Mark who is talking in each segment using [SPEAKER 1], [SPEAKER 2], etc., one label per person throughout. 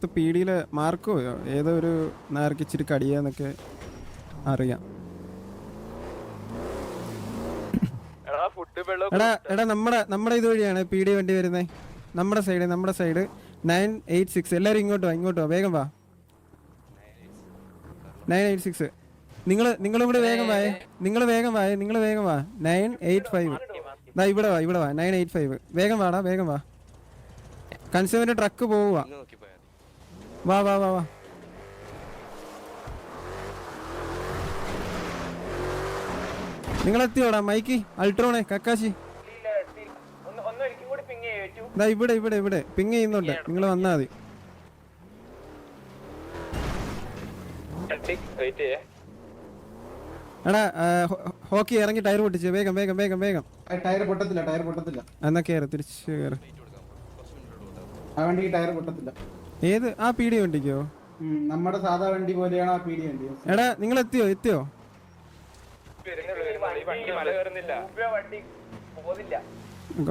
[SPEAKER 1] അപ്പുറത്ത് പീടിയിലെ മാർക്കോ ഏതോ ഒരു നേർക്ക് ഇച്ചിരി കടിയാന്നൊക്കെ അറിയാം. എടാ നമ്മുടെ ഇതുവഴിയാണ് പീടി വണ്ടി വരുന്നത്. നമ്മുടെ സൈഡ് 986. എല്ലാവരും ഇങ്ങോട്ട് വാ വേഗം വാ. 986. നിങ്ങളും കൂടെ വേഗം വാ. നിങ്ങൾ വേഗം വാ. 985. ഇവിടെ വാ 985. വേഗം വാ. കൺസ്യൂമറിന്റെ ട്രക്ക് പോവുക. വാ. നിങ്ങൾ എത്തിയോടാ മൈക്കി, അൾട്രോണെ, കക്കാശി? ഇവിടെ പിങ് ചെയ്യുന്നുണ്ട്. നിങ്ങൾ വന്നാ മതി. എടാ ഹോക്കി ഇറങ്ങി ടയർ പൊട്ടിച്ച് വേഗം.
[SPEAKER 2] ടയർ പൊട്ടത്തില്ല.
[SPEAKER 1] എന്നാ കേറ്, തിരിച്ച് കേറ്.
[SPEAKER 2] ആ വണ്ടിക്ക് ടയർ പൊട്ടത്തില്ല.
[SPEAKER 1] ഏത് ആ പീടി വണ്ടിക്കോ?
[SPEAKER 2] നമ്മുടെ സാധാ വണ്ടി പോലെയാണ് ആ പീടി വണ്ടി.
[SPEAKER 1] എടാ നിങ്ങൾ എത്തിയോ?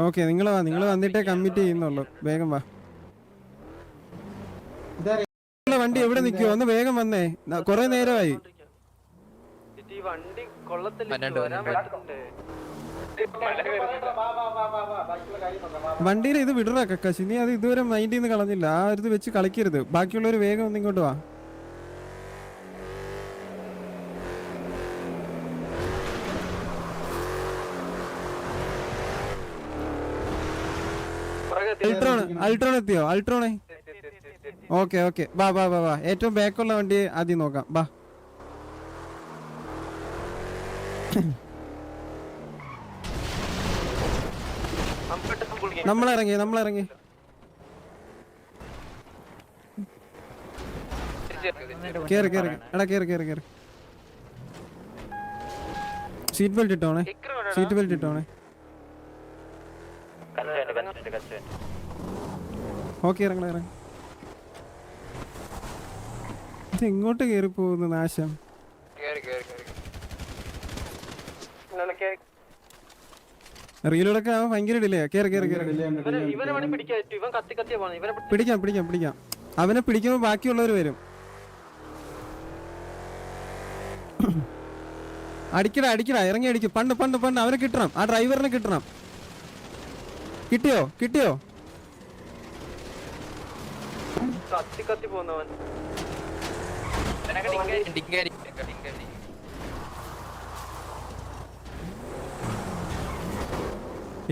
[SPEAKER 1] ഓക്കെ നിങ്ങൾ വന്നിട്ടേ കമ്മിറ്റ് ചെയ്യുന്നുള്ളൂ. വേഗം വാ. വണ്ടി എവിടെ നിൽക്കുവോ? ഒന്ന് വേഗം വന്നേ, കൊറേ നേരമായി. വണ്ടിയിൽ ഇത് വിടറാ കക്കാശി, നീ അത് ഇതുവരെ മൈൻഡിൽ നിന്ന് കളഞ്ഞില്ല. ആ ഇത് വെച്ച് കളിക്കരുത്. ബാക്കിയുള്ളവർ വേഗം ഒന്ന് ഇങ്ങോട്ട് വാ. അൾട്രോൺ എത്തിയോ? അൾട്രോണേ ഓക്കെ വാ. ഏറ്റവും ബാക്കുള്ള വണ്ടി ആദ്യം നോക്കാം. വാ. നമ്മളിറങ്ങി. കേറ്. എടാ കേറ്. Seat belt ഇട്ടോണേ. ഓക്കെ ഇറങ്ങ. ഇത് എങ്ങോട്ട് കേറി പോകുന്നു നാശം. റീലോടൊക്കെ ആവാൻ ഭയങ്കര ഡിലേ. കേറി. പിടിക്കാം. അവനെ പിടിക്കുമ്പോ ബാക്കിയുള്ളവർ വരും. അടിക്കടാ ഇറങ്ങി അടിക്കും. പണ്ട് അവനെ കിട്ടണം. ആ ഡ്രൈവറിനെ കിട്ടണം. കിട്ടിയോ?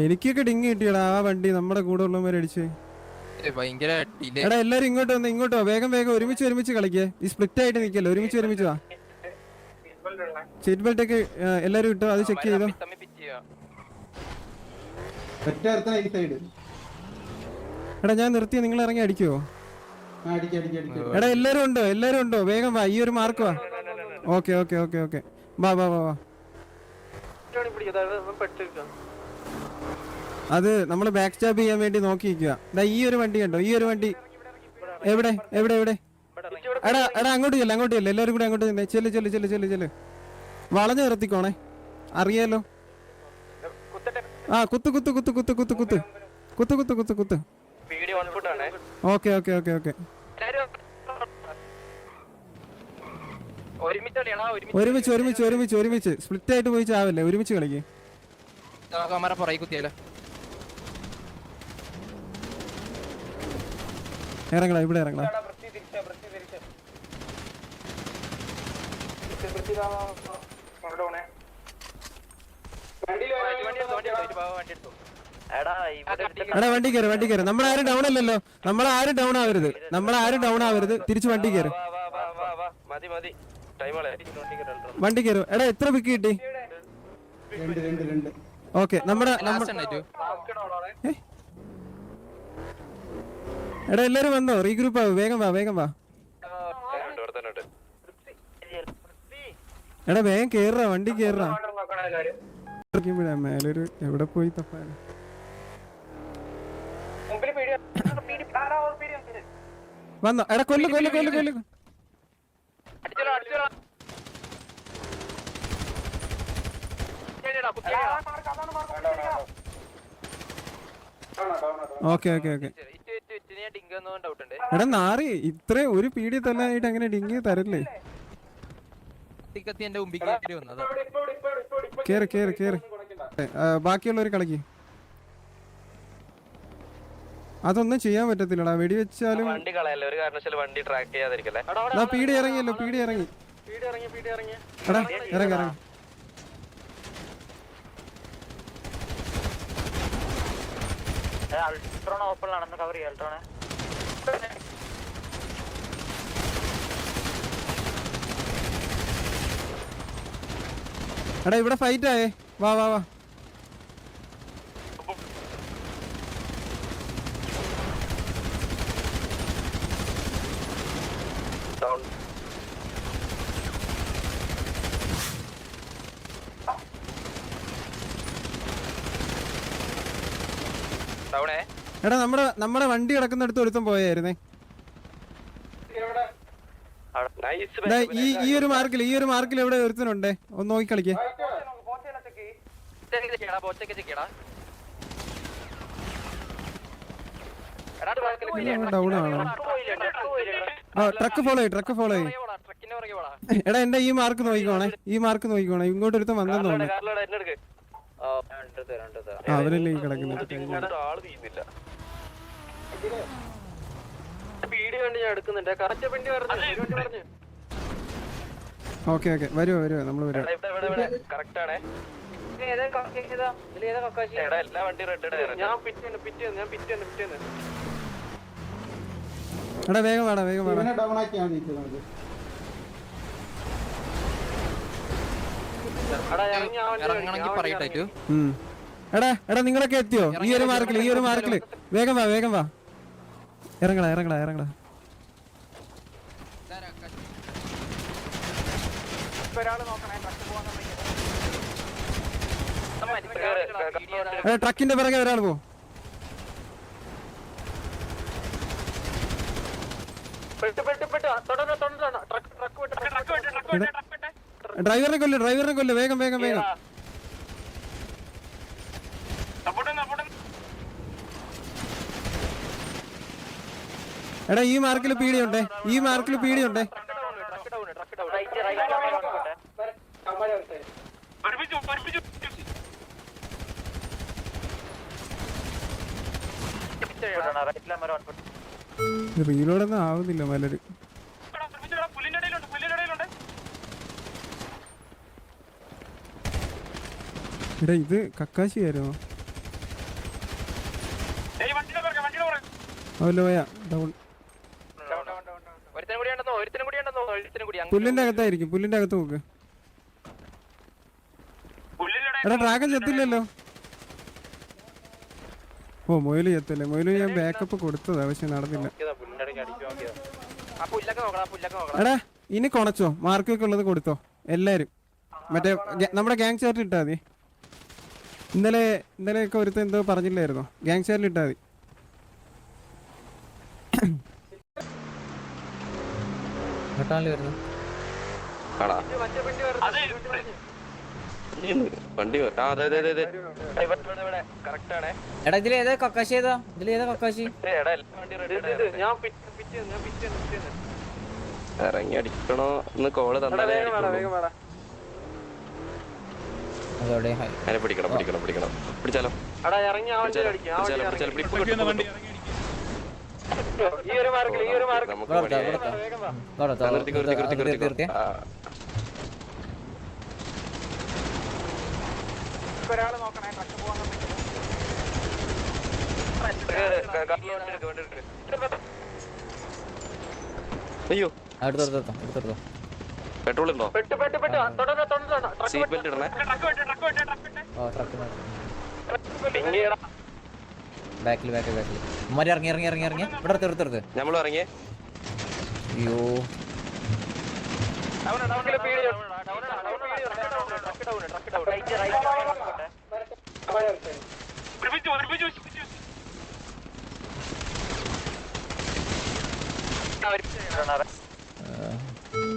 [SPEAKER 1] എനിക്കൊക്കെ ഡിങ് കിട്ടിയടാ. ആ വണ്ടി നമ്മുടെ കൂടെ ഉള്ളവരെ അടിച്ച്. എടാ എല്ലാരും ഇങ്ങോട്ടോ. വേഗം ഒരുമിച്ച് കളിക്കേ. ഈ സ്പ്ലിറ്റ് ആയിട്ട് നിക്കല്ലോ. ഒരുമിച്ച് വാ. സീറ്റ് ബെൽറ്റ് ഒക്കെ എല്ലാരും ഇട്ടോ. അത് ചെക്ക് ചെയ്തോ. എടാ ഞാൻ നിർത്തിയ നിങ്ങൾ ഇറങ്ങി അടിക്കുവോ? എടാ എല്ലാരും ഉണ്ടോ? വേഗം വാ. ഈ ഒരു മാർക്ക് വാ. ഓക്കെ. വാ. അത് നമ്മള് ബാക്ക് സ്റ്റാബ് ചെയ്യാൻ വേണ്ടി നോക്കിയിരിക്കുക. ഈ ഒരു വണ്ടി കണ്ടോ? ഈ ഒരു വണ്ടി എവിടെ? എടാ അങ്ങോട്ട് ചെല്ല. എല്ലാവരും കൂടെ അങ്ങോട്ട് ചെല്ലേ. ചെല്ല്. വളഞ്ഞു നിർത്തിക്കോണേ. അറിയാലോ. ആ കുത്ത്. ഓക്കെ. ഒരുമിച്ച് സ്പ്ലിറ്റ് ആയിട്ട് പോയി ചാവല്ലേ. ഒരുമിച്ച് കളിക്കേ. ഇവിടെ ഇറങ്ങടാ. എടാ വണ്ടി കയറി. നമ്മളാരും ഡൗൺ അല്ലല്ലോ. നമ്മളാരും ഡൗൺ ആവരുത്. തിരിച്ച് വണ്ടി കയറി. വണ്ടി കയറും. എടാ എത്ര പിക്ക് കിട്ടി? ഓക്കെ. എടാ എല്ലാരും വന്നോ? റീഗ്രൂപ്പ് ആവും. വേഗം വാ. എടാ വേഗം കേറാ. വണ്ടി കേറാ. മേലൊരു എവിടെ പോയി തപ്പാണ്. വന്നോ? എടാ കൊല്ല്. ഓക്കെ. എടാ നാറി ഇത്രയും ഒരു പീഡി തല്ലാനായിട്ട് അങ്ങനെ ഡിങ്കി തരല്ലേ? കേറ് കേറ് കേറ്. ബാക്കിയുള്ളവർ കളിക്ക്. അതൊന്നും ചെയ്യാൻ പറ്റത്തില്ലടാ, വെടിവെച്ചാലും. പീടി ഇറങ്ങിയല്ലോ, പീടി ഇറങ്ങി. എടാ ഇറങ്ങി ഇറങ്ങി. എടാ ഇവിടെ ഫൈറ്റ് ആയേ, വാ വാ വാ. എടാ നമ്മുടെ വണ്ടി കിടക്കുന്നിടത്ത് ഒരുത്തം പോയായിരുന്നേ. ഈ ഒരു മാർക്കിൽ എവിടെ ഒരുത്തനുണ്ടേ, ഒന്ന് നോക്കി കളിക്കേ. ഡൗൺ ആണോ? ട്രക്ക് ഫോളോ ചെയ്യും. എടാ എന്റെ ഈ മാർക്ക് നോക്കിക്കോണേ, ഇങ്ങോട്ട് ഒരുത്തം വന്നെന്ന് തോന്നുന്നു. അവരല്ലേ ഈ കിടക്കുന്നത്. ഓക്കെ വരുവോ നമ്മള് വരാം. എടാ വേഗം വേണം. എടാ നിങ്ങളൊക്കെ എത്തിയോ? ഈ ഒരു മാർക്കില് വേഗം വാ. ഇറങ്ങടാ. ട്രക്കിന്റെ പിറകെ ഒരാൾ പോ. ഡ്രൈവറിനെ കൊല്ല് വേഗം. എടാ ഈ മാർക്കിൽ പീടിയുണ്ടേ. റീലോടൊന്നും ആവുന്നില്ല മലര്. എടാ ഇത് കക്കാശി ആയിരുന്നോ? ഡൗൺ. പുല്ലിന്റെ അകത്ത് നോക്ക്. എടാ ഡ്രാഗൺ ചെത്തില്ലല്ലോ. ഓ മൊയില് ചെത്തല്ലേ. മൊയില് ഞാൻ ബാക്കപ്പ് കൊടുത്തതാ, പക്ഷെ നടന്നില്ല. എടാ ഇനി കൊണച്ചോ, മാർക്കൊക്കെ ഉള്ളത് കൊടുത്തോ എല്ലാരും. മറ്റേ നമ്മുടെ ഗ്യാങ് ചാറ്റിൽ ഇട്ടാ മതി. ഇന്നലെയൊക്കെ ഒരുത്ത എന്തോ പറഞ്ഞില്ലായിരുന്നോ? ഗ്യാങ് ചാറ്റിൽ ഇട്ടാ മതി.
[SPEAKER 3] എടാ ഇതിലേതാ കക്കാശി?
[SPEAKER 4] ഇറങ്ങി അടിക്കണോ എന്ന് കോള് തന്നാലേ പിടിക്കണം. പിടിച്ചാലോ? അയ്യോ
[SPEAKER 3] എടുത്തോ.
[SPEAKER 4] പെട്രോൾ ഉണ്ടോ? സീറ്റ് ബെൽറ്റ് ഇടണേ.
[SPEAKER 3] ബാക്കിൽ ഇറങ്ങി ഇവിടെ എടുത്ത്
[SPEAKER 4] നമ്മളും ഇറങ്ങിയേ.
[SPEAKER 3] അയ്യോ